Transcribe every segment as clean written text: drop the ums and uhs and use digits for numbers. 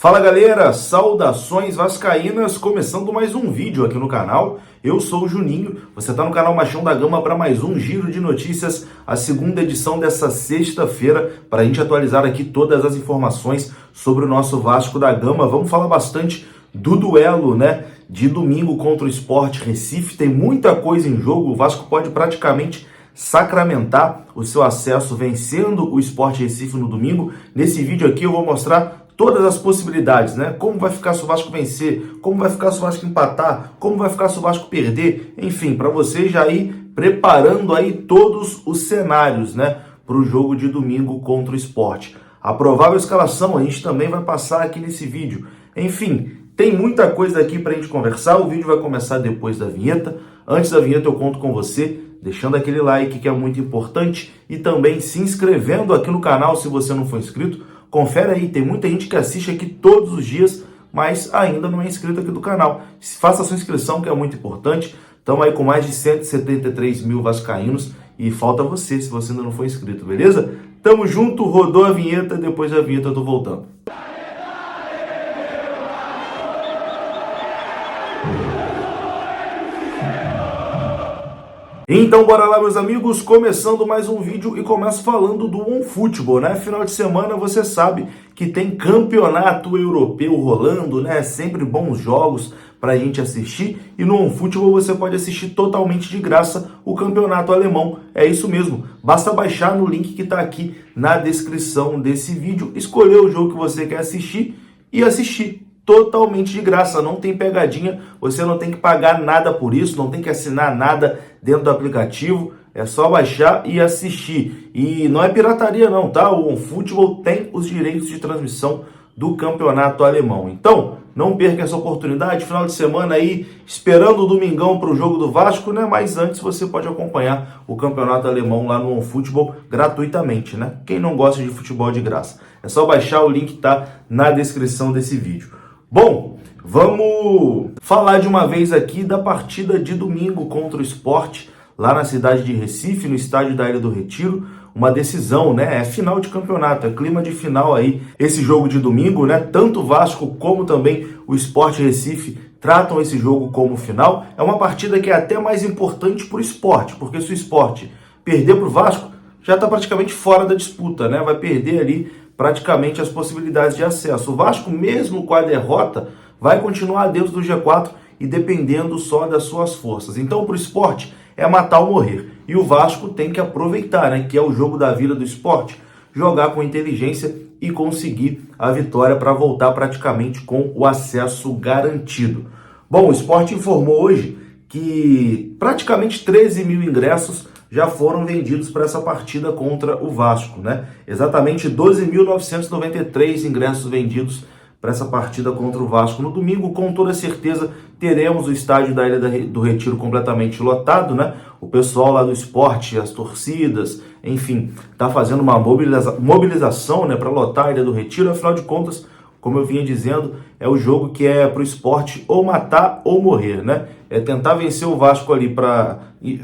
Fala galera, saudações vascaínas, começando mais um vídeo aqui no canal. Eu sou o Juninho, você está no canal Machão da Gama para mais um giro de notícias, a segunda edição dessa sexta-feira, para a gente atualizar aqui todas as informações sobre o nosso Vasco da Gama. Vamos falar bastante do duelo, né, de domingo contra o Sport Recife. Tem muita coisa em jogo, o Vasco pode praticamente sacramentar o seu acesso vencendo o Sport Recife no domingo. Nesse vídeo aqui eu vou mostrar todas as possibilidades, né? Como vai ficar se o Vasco vencer, como vai ficar se o Vasco empatar, como vai ficar se o Vasco perder, enfim, para você já ir preparando aí todos os cenários, né, para o jogo de domingo contra o Sport. A provável escalação a gente também vai passar aqui nesse vídeo. Enfim, tem muita coisa aqui para a gente conversar, o vídeo vai começar depois da vinheta. Antes da vinheta eu conto com você, deixando aquele like que é muito importante e também se inscrevendo aqui no canal se você não for inscrito. Confere aí, tem muita gente que assiste aqui todos os dias, mas ainda não é inscrito aqui do canal. Faça a sua inscrição, que é muito importante. Estamos aí com mais de 173 mil vascaínos e falta você, se você ainda não for inscrito, beleza? Tamo junto, rodou a vinheta, depois da vinheta eu tô voltando. Então bora lá, meus amigos, começando mais um vídeo e começo falando do OneFootball, né? Final de semana você sabe que tem campeonato europeu rolando, né? Sempre bons jogos pra gente assistir e no OneFootball você pode assistir totalmente de graça o campeonato alemão. É isso mesmo, basta baixar no link que tá aqui na descrição desse vídeo, escolher o jogo que você quer assistir e assistir. Totalmente de graça, não tem pegadinha, você não tem que pagar nada por isso, não tem que assinar nada dentro do aplicativo, é só baixar e assistir. E não é pirataria não, tá? O OneFootball tem os direitos de transmissão do campeonato alemão. Então, não perca essa oportunidade, final de semana aí, esperando o domingão para o jogo do Vasco, né? Mas antes você pode acompanhar o campeonato alemão lá no OneFootball gratuitamente, né? Quem não gosta de futebol de graça, é só baixar, o link tá na descrição desse vídeo. Bom, vamos falar de uma vez aqui da partida de domingo contra o Sport, lá na cidade de Recife, no estádio da Ilha do Retiro. Uma decisão, né? É final de campeonato, é clima de final aí. Esse jogo de domingo, né? Tanto o Vasco como também o Sport Recife tratam esse jogo como final. É uma partida que é até mais importante para o Sport, porque se o Sport perder para o Vasco, já está praticamente fora da disputa, né? Vai perder ali praticamente as possibilidades de acesso. O Vasco, mesmo com a derrota, vai continuar dentro do G4 e dependendo só das suas forças. Então, para o Sport, é matar ou morrer. E o Vasco tem que aproveitar, né, que é o jogo da vida do Sport, jogar com inteligência e conseguir a vitória para voltar praticamente com o acesso garantido. Bom, o Sport informou hoje que praticamente 13 mil ingressos já foram vendidos para essa partida contra o Vasco, né? Exatamente 12.993 ingressos vendidos para essa partida contra o Vasco no domingo. Com toda certeza teremos o estádio da Ilha do Retiro completamente lotado, né? O pessoal lá do Sport, as torcidas, enfim, tá fazendo uma mobilização, né, para lotar a Ilha do Retiro. Afinal de contas, como eu vinha dizendo, é o jogo que é para o Sport ou matar ou morrer, né? É tentar vencer o Vasco ali para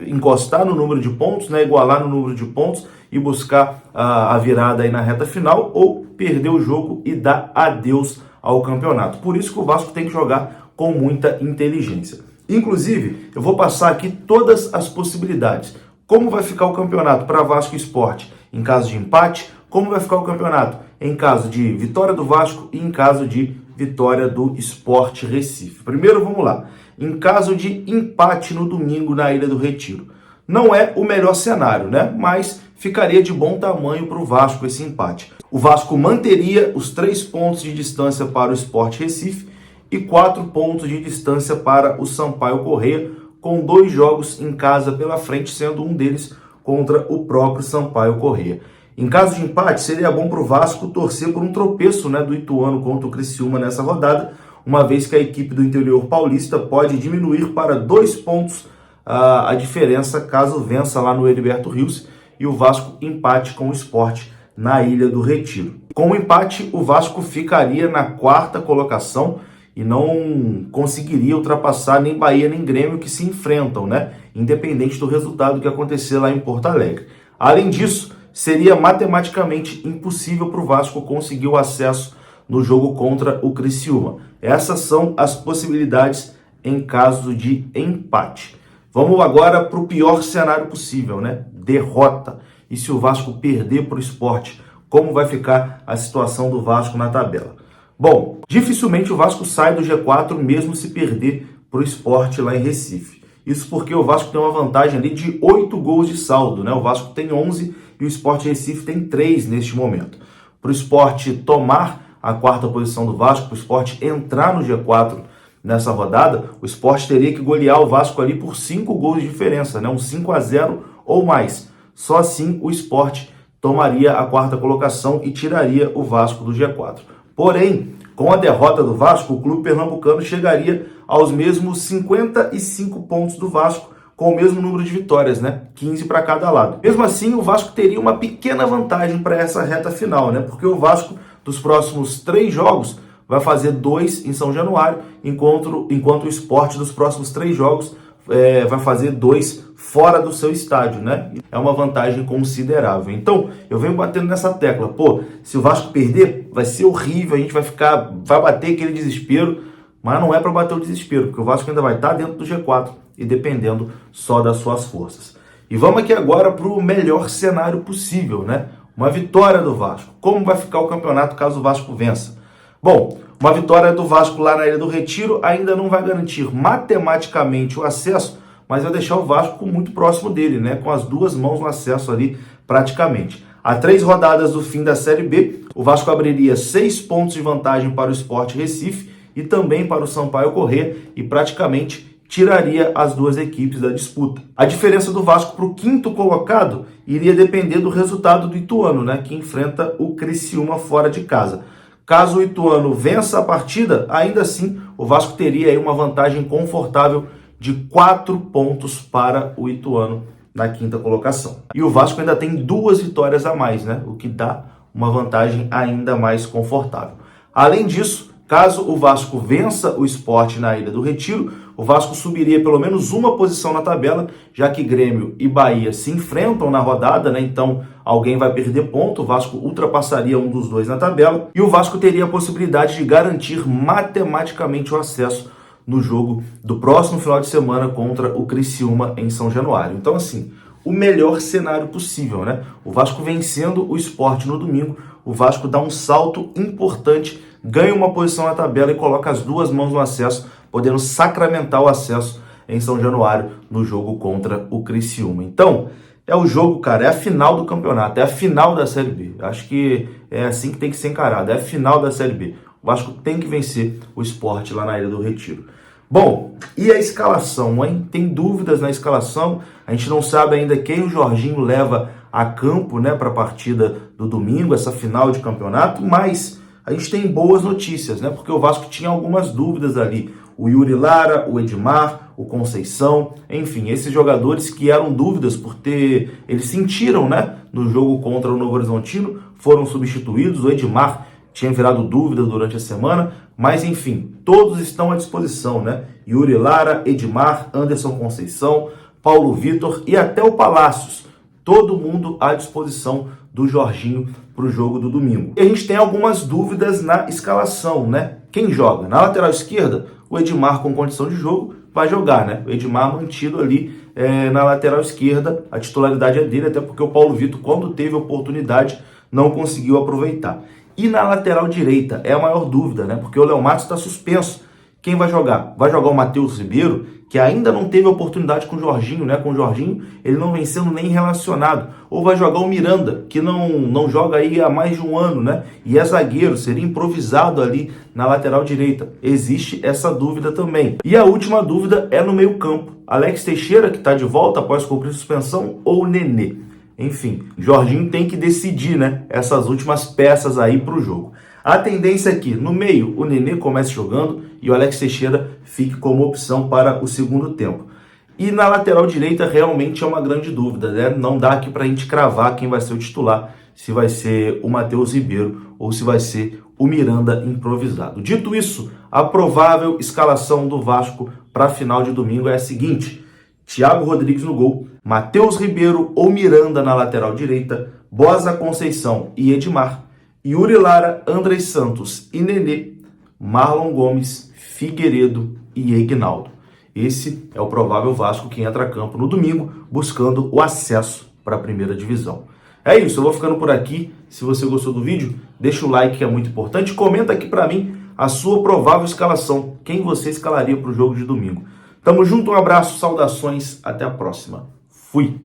encostar no número de pontos, né? Igualar no número de pontos e buscar a virada aí na reta final, ou perder o jogo e dar adeus ao campeonato. Por isso que o Vasco tem que jogar com muita inteligência. Inclusive, eu vou passar aqui todas as possibilidades. Como vai ficar o campeonato para Vasco e Sport em caso de empate? Como vai ficar o campeonato em caso de vitória do Vasco e em caso de vitória do Sport Recife? Primeiro, vamos lá. Em caso de empate no domingo na Ilha do Retiro. Não é o melhor cenário, né? Mas ficaria de bom tamanho para o Vasco esse empate. O Vasco manteria os 3 pontos de distância para o Sport Recife e 4 pontos de distância para o Sampaio Corrêa, com 2 jogos em casa pela frente, sendo um deles contra o próprio Sampaio Corrêa. Em caso de empate, seria bom para o Vasco torcer por um tropeço, né, do Ituano contra o Criciúma nessa rodada, uma vez que a equipe do interior paulista pode diminuir para 2 pontos a diferença caso vença lá no Heriberto Rios e o Vasco empate com o Sport na Ilha do Retiro. Com o empate, o Vasco ficaria na 4ª colocação e não conseguiria ultrapassar nem Bahia nem Grêmio, que se enfrentam, né? Independente do resultado que acontecer lá em Porto Alegre. Além disso, seria matematicamente impossível para o Vasco conseguir o acesso no jogo contra o Criciúma. Essas são as possibilidades em caso de empate. Vamos agora para o pior cenário possível, né? Derrota. E se o Vasco perder para o Sport, como vai ficar a situação do Vasco na tabela? Bom, dificilmente o Vasco sai do G4 mesmo se perder para o Sport lá em Recife. Isso porque o Vasco tem uma vantagem ali de 8 gols de saldo, né? O Vasco tem 11 e o Sport Recife tem 3 neste momento. Para o Sport tomar a quarta posição do Vasco, para o Sport entrar no G4 nessa rodada, o Sport teria que golear o Vasco ali por 5 gols de diferença, né? Um 5-0 ou mais. Só assim o Sport tomaria a quarta colocação e tiraria o Vasco do G4. Porém, com a derrota do Vasco, o clube pernambucano chegaria aos mesmos 55 pontos do Vasco, com o mesmo número de vitórias, né? 15 para cada lado. Mesmo assim, o Vasco teria uma pequena vantagem para essa reta final, né? Porque o Vasco, dos próximos 3 jogos, vai fazer 2 em São Januário, enquanto o Sport dos próximos 3 jogos vai fazer 2 fora do seu estádio, né? É uma vantagem considerável. Então, eu venho batendo nessa tecla. Pô, se o Vasco perder, vai ser horrível, a gente vai bater aquele desespero, mas não é para bater o desespero, porque o Vasco ainda vai estar dentro do G4 e dependendo só das suas forças. E vamos aqui agora para o melhor cenário possível, né? Uma vitória do Vasco. Como vai ficar o campeonato caso o Vasco vença? Bom, uma vitória do Vasco lá na Ilha do Retiro ainda não vai garantir matematicamente o acesso, mas vai deixar o Vasco muito próximo dele, né? Com as 2 mãos no acesso ali praticamente. A 3 rodadas do fim da Série B, o Vasco abriria 6 pontos de vantagem para o Sport Recife e também para o Sampaio Corrêa e praticamente tiraria as 2 equipes da disputa. A diferença do Vasco para o 5º colocado iria depender do resultado do Ituano, né? Que enfrenta o Criciúma fora de casa. Caso o Ituano vença a partida, ainda assim o Vasco teria aí uma vantagem confortável de 4 pontos para o Ituano na 5ª colocação. E o Vasco ainda tem 2 vitórias a mais, né? O que dá uma vantagem ainda mais confortável. Além disso, caso o Vasco vença o Sport na Ilha do Retiro, o Vasco subiria pelo menos uma posição na tabela, já que Grêmio e Bahia se enfrentam na rodada, né? Então alguém vai perder ponto, o Vasco ultrapassaria um dos 2 na tabela e o Vasco teria a possibilidade de garantir matematicamente o acesso no jogo do próximo final de semana contra o Criciúma em São Januário. Então, assim, o melhor cenário possível, né? O Vasco vencendo o Sport no domingo, o Vasco dá um salto importante, ganha uma posição na tabela e coloca as 2 mãos no acesso, podendo sacramentar o acesso em São Januário no jogo contra o Criciúma. Então, é o jogo, cara, é a final do campeonato, é a final da Série B. Acho que é assim que tem que ser encarado, é a final da Série B. O Vasco tem que vencer o Sport lá na Ilha do Retiro. Bom, e a escalação, hein? Tem dúvidas na escalação, a gente não sabe ainda quem o Jorginho leva a campo, né, para a partida do domingo, essa final de campeonato, mas a gente tem boas notícias, né, porque o Vasco tinha algumas dúvidas ali, o Yuri Lara, o Edmar, o Conceição, enfim, esses jogadores que eram dúvidas eles sentiram, né, no jogo contra o Novo Horizontino, foram substituídos, o Edmar tinha virado dúvida durante a semana, mas enfim, todos estão à disposição, né? Yuri Lara, Edmar, Anderson Conceição, Paulo Vitor e até o Palácios. Todo mundo à disposição do Jorginho para o jogo do domingo. E a gente tem algumas dúvidas na escalação, né? Quem joga? Na lateral esquerda, o Edmar com condição de jogo vai jogar, né? O Edmar mantido ali na lateral esquerda, a titularidade é dele, até porque o Paulo Vitor, quando teve oportunidade, não conseguiu aproveitar. E na lateral direita é a maior dúvida, né? Porque o Léo Matos está suspenso. Quem vai jogar? Vai jogar o Matheus Ribeiro, que ainda não teve oportunidade com o Jorginho, né? Com o Jorginho, ele não vem sendo nem relacionado. Ou vai jogar o Miranda, que não joga aí há mais de um ano, né? E é zagueiro, seria improvisado ali na lateral direita. Existe essa dúvida também. E a última dúvida é no meio-campo. Alex Teixeira, que está de volta após cumprir suspensão, ou Nenê? Enfim, Jorginho tem que decidir, né, essas últimas peças aí para o jogo. A tendência é que no meio o Nenê comece jogando e o Alex Teixeira fique como opção para o segundo tempo. E na lateral direita realmente é uma grande dúvida, né? Não dá aqui para a gente cravar quem vai ser o titular, se vai ser o Matheus Ribeiro ou se vai ser o Miranda improvisado. Dito isso, a provável escalação do Vasco para a final de domingo é a seguinte: Thiago Rodrigues no gol, Matheus Ribeiro ou Miranda na lateral direita, Boza, Conceição e Edmar, Yuri Lara, Andrés Santos e Nenê, Marlon Gomes, Figueiredo e Eignaldo. Esse é o provável Vasco que entra a campo no domingo, buscando o acesso para a primeira divisão. É isso, eu vou ficando por aqui. Se você gostou do vídeo, deixa o like que é muito importante. Comenta aqui para mim a sua provável escalação. Quem você escalaria para o jogo de domingo? Tamo junto, um abraço, saudações, até a próxima. Fui!